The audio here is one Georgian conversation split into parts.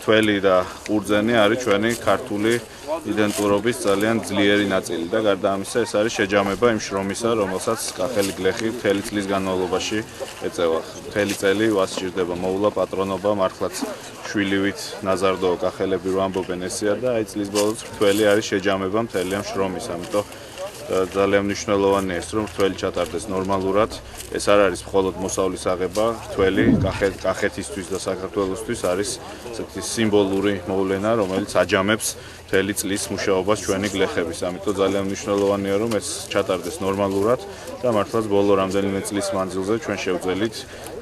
თველი და ყურძენი არის ჩვენი ქართული იდენტურობის ძალიან ძლიერი ნაწილი და გარდა ამისა ეს არის შეჯამება იმ შრომისა, რომელსაც კახელი გლეხი მთელი წლის განმავლობაში ეწევა. მთელი წელი ვასჭირდება მოვლა პატრონობა, მართლაც შვილივით ნაზარდო კახელები რო ამბობენ ესეა და აი წლის ბოლოს მთელი არის შეჯამება მთელი ამ შრომის, ამიტომ ძალიან მნიშვნელოვანია ის, რომ მთელი ჩატარდეს ნორმალურად. ეს არ არის მხოლოდ მოსავლის აღება, მთელი კახეთისთვის და საქართველოსთვის არის ესეთი სიმბოლური მოვლენა, რომელიც აჯამებს მთელი წლის მუშაობას ჩვენი გლეხების. ამიტომ ძალიან მნიშვნელოვანია, რომ ეს ჩატარდეს ნორმალურად და მართლაც ბოლო რამდენიმე წლის მანძილზე ჩვენ შევძელით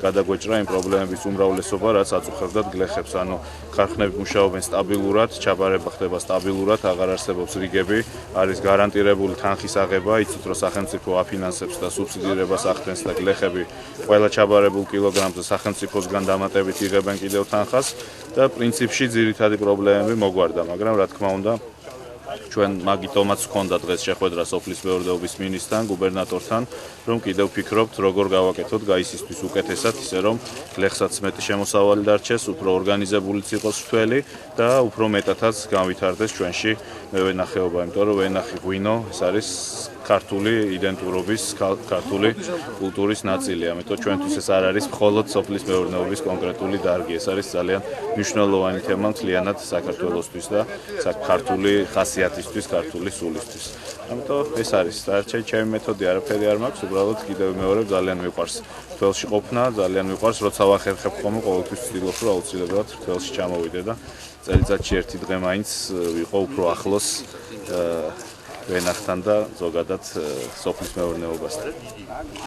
გადაგვეჭრა იმ პრობლემების უმრავლესობა, რაც აწუხებდათ გლეხებს. ანუ ქარხნები მუშაობენ სტაბილურად, ჩაბარება ხდება სტაბილურად, აღარ არსებობს რიგები, არის გარანტირებული თანხის აღება, იცით რომ სახელმწიფო აფინანსებს და სუბსიდირებას ახდენს და გლეხები ყველა ჩაბარებულ კილოგრამზე სახელმწიფოსგან დამატებით იღებენ კიდევ თანხას და პრინციპში ძირითადი პრობლემები მოგვარდა, მაგრამ რა თქმა უნდა ჩვენ მაგიტომაც ჰქონდა დღეს შეხვედრა სოფლის მეურნეობის მინისტრთან, გუბერნატორთან, რომ კიდევ ფიქრობთ, როგორ გავაკეთოთ გაისისთვის უკეთესად, ისე რომ გლეხსაც მეტი შემოსავალი დარჩეს, უფრო ორგანიზებულიც იყოს მთელი და უფრო მეტადაც განვითარდეს ჩვენში მევენახეობა, იმიტომ რომ ვენახი ღვინო, ეს არის ქართული იდენტურობის, ქართული კულტურის ნაწილი. ამიტომ ჩვენთვის ეს არ არის მხოლოდ სოფლის მეურნეობის კონკრეტული დარგი, ეს არის ძალიან მნიშვნელოვანი თემა მთლიანად საქართველოსთვის და ქართული ხასიათისთვის, ქართული სულისთვის. ამიტომ ეს არის საერთოდ ჩემი მეთოდი არაფერი არ მაქვს, უბრალოდ კიდევ მეორე ძალიან მიყვარს თველში ყოფნა, ძალიან მიყვარს როცა ვახერხებ ხოლმე ყოველთვის ვცდილობ რომ აუცილებლად თველში ჩამოვიდე და წელიწადში ერთი დღე მაინც ვიყო უფრო ახლოს ვენახთან და ზოგადად სოფლის მეურნეობასთან.